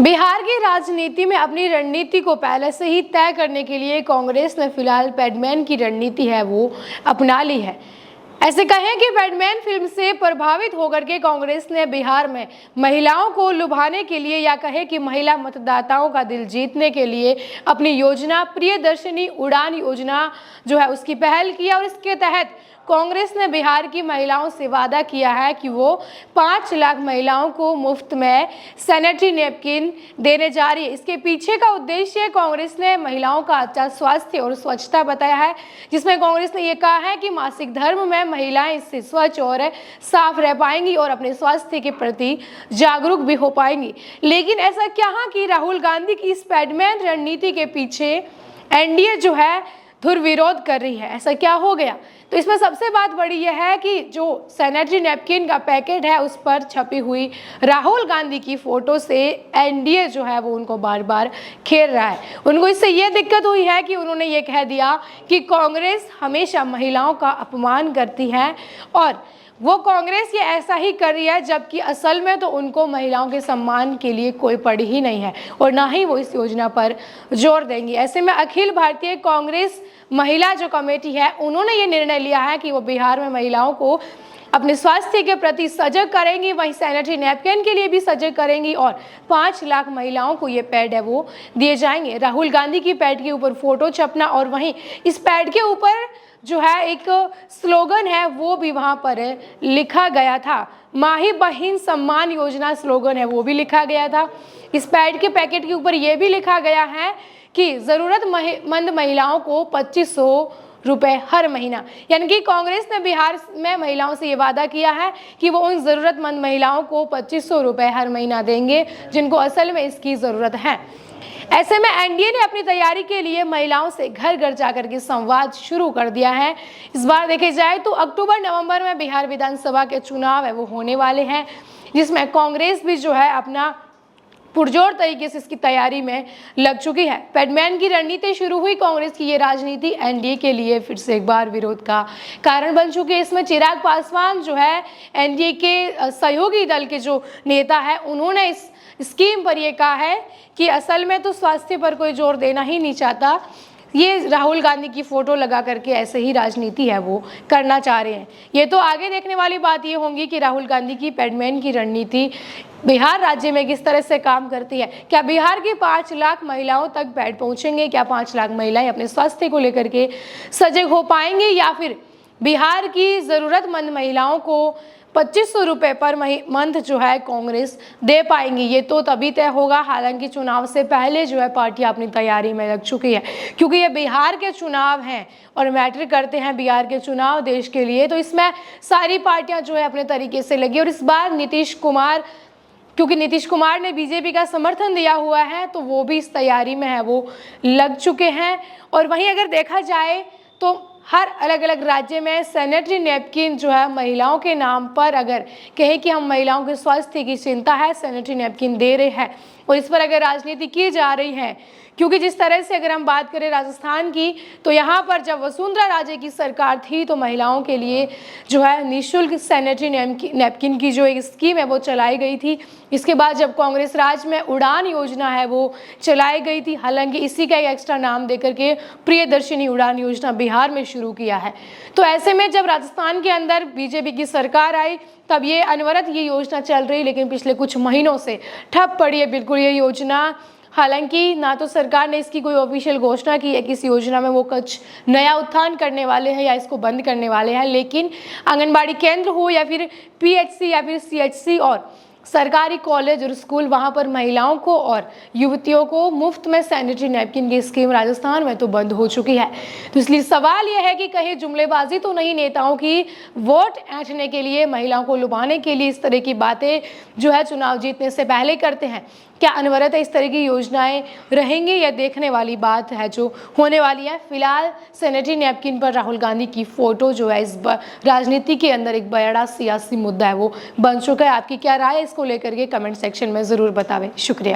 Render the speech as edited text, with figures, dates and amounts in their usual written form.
बिहार की राजनीति में अपनी रणनीति को पहले से ही तय करने के लिए कांग्रेस ने फिलहाल पैडमैन की रणनीति है वो अपना ली है। ऐसे कहें कि पैडमैन फिल्म से प्रभावित होकर के कांग्रेस ने बिहार में महिलाओं को लुभाने के लिए या कहे कि महिला मतदाताओं का दिल जीतने के लिए अपनी योजना प्रियदर्शिनी उड़ान योजना जो है उसकी पहल की और इसके तहत कांग्रेस ने बिहार की महिलाओं से वादा किया है कि वो 5 लाख महिलाओं को मुफ्त में सैनिटरी नैपकिन देने जा रही है। इसके पीछे का उद्देश्य कांग्रेस ने महिलाओं का अच्छा स्वास्थ्य और स्वच्छता बताया है, जिसमें कांग्रेस ने ये कहा है कि मासिक धर्म में महिलाएं इससे स्वच्छ और साफ रह पाएंगी और अपने स्वास्थ्य के प्रति जागरूक भी हो पाएंगी। लेकिन ऐसा क्या कि राहुल गांधी की इस पैडमैन रणनीति के पीछे एनडीए जो है धुर विरोध कर रही है। ऐसा क्या हो गया? तो इसमें सबसे बात बड़ी यह है कि जो सैनिटरी नैपकिन का पैकेट है उस पर छपी हुई राहुल गांधी की फोटो से एनडीए जो है वो उनको बार बार घेर रहा है। उनको इससे ये दिक्कत हुई है कि उन्होंने ये कह दिया कि कांग्रेस हमेशा महिलाओं का अपमान करती है और वो कांग्रेस ये ऐसा ही कर रही है, जबकि असल में तो उनको महिलाओं के सम्मान के लिए कोई पड़ी ही नहीं है और ना ही वो इस योजना पर जोर देंगी। ऐसे में अखिल भारतीय कांग्रेस महिला जो कमेटी है उन्होंने ये निर्णय लिया है कि वो बिहार में महिलाओं को अपने स्वास्थ्य के प्रति सजग करेंगी, वहीं सैनिटरी नैपकिन के लिए भी सजग करेंगी और 5 लाख महिलाओं को ये पैड है वो दिए जाएंगे। राहुल गांधी की पैड के ऊपर फोटो छपना और वहीं इस पैड के ऊपर जो है एक स्लोगन है वो भी वहां पर लिखा गया था। माही बहिन सम्मान योजना स्लोगन है वो भी लिखा गया था। इस पैड के पैकेट के ऊपर ये भी लिखा गया है कि जरूरतमंद महिलाओं को 2500 रुपए हर महीना, यानी कि कांग्रेस ने बिहार में महिलाओं से ये वादा किया है कि वो उन जरूरतमंद महिलाओं को 2500 रुपए हर महीना देंगे जिनको असल में इसकी जरूरत है। ऐसे में एनडीए ने अपनी तैयारी के लिए महिलाओं से घर घर जाकर के संवाद शुरू कर दिया है। इस बार देखे जाए तो अक्टूबर नवंबर में बिहार विधानसभा के चुनाव है वो होने वाले हैं, जिसमें कांग्रेस भी जो है अपना पुरजोर तरीके से इसकी तैयारी में लग चुकी है। पैडमैन की रणनीति शुरू हुई कांग्रेस की ये राजनीति एनडीए के लिए फिर से एक बार विरोध का कारण बन चुकी है। इसमें चिराग पासवान जो है एनडीए के सहयोगी दल के जो नेता है उन्होंने इस स्कीम पर यह कहा है कि असल में तो स्वास्थ्य पर कोई जोर देना ही नहीं चाहता, ये राहुल गांधी की फोटो लगा करके ऐसे ही राजनीति है वो करना चाह रहे हैं। ये तो आगे देखने वाली बात ये होगी कि राहुल गांधी की पैडमैन की रणनीति बिहार राज्य में किस तरह से काम करती है। क्या बिहार की 5 लाख महिलाओं तक पैड पहुंचेंगे? क्या 5 लाख महिलाएं अपने स्वास्थ्य को लेकर के सजग हो पाएंगी या फिर बिहार की जरूरतमंद महिलाओं को 2500 रुपये पर मंथ जो है कांग्रेस दे पाएंगी? ये तो तभी तय होगा। हालांकि चुनाव से पहले जो है पार्टी अपनी तैयारी में लग चुकी है, क्योंकि ये बिहार के चुनाव हैं और मैटर करते हैं बिहार के चुनाव देश के लिए। तो इसमें सारी पार्टियां जो है अपने तरीके से लगी और इस बार क्योंकि नीतीश कुमार ने बीजेपी का समर्थन दिया हुआ है तो वो भी इस तैयारी में है वो लग चुके हैं। और वहीं अगर देखा जाए तो हर अलग अलग राज्य में सैनिटरी नैपकिन जो है महिलाओं के नाम पर, अगर कहें कि हम महिलाओं के स्वास्थ्य की चिंता है, सैनिटरी नैपकिन दे रहे हैं और इस पर अगर राजनीति की जा रही है, क्योंकि जिस तरह से अगर हम बात करें राजस्थान की तो यहाँ पर जब वसुंधरा राजे की सरकार थी तो महिलाओं के लिए जो है निःशुल्क सैनिटरी नैपकिन की जो एक स्कीम है वो चलाई गई थी। इसके बाद जब कांग्रेस राज में उड़ान योजना है वो चलाई गई थी, हालांकि इसी का एक एक्स्ट्रा नाम देकर के प्रियदर्शिनी उड़ान योजना बिहार में शुरू किया है। तो ऐसे में जब राजस्थान के अंदर बीजेपी की सरकार आई तब ये अनवरत ये योजना चल रही, लेकिन पिछले कुछ महीनों से ठप पड़ी है बिल्कुल ये योजना। हालांकि ना तो सरकार ने इसकी कोई ऑफिशियल घोषणा की है कि इस योजना में वो कुछ नया उत्थान करने वाले हैं या इसको बंद करने वाले हैं, लेकिन आंगनबाड़ी केंद्र हो या फिर पीएचसी या फिर सीएचसी और सरकारी कॉलेज और स्कूल, वहां पर महिलाओं को और युवतियों को मुफ्त में सैनिटरी नैपकिन की स्कीम राजस्थान में तो बंद हो चुकी है। तो इसलिए सवाल यह है कि कहीं जुमलेबाजी तो नहीं, नेताओं की वोट ऐंठने के लिए, महिलाओं को लुभाने के लिए इस तरह की बातें जो है चुनाव जीतने से पहले करते हैं? क्या अनवरत इस तरह की योजनाएं रहेंगी? यह देखने वाली बात है जो होने वाली है। फिलहाल सैनिटरी नैपकिन पर राहुल गांधी की फोटो जो है इस राजनीति के अंदर एक बड़ा सियासी मुद्दा है वो बन चुका है। आपकी क्या राय है इसको लेकर के कमेंट सेक्शन में ज़रूर बतावें। शुक्रिया।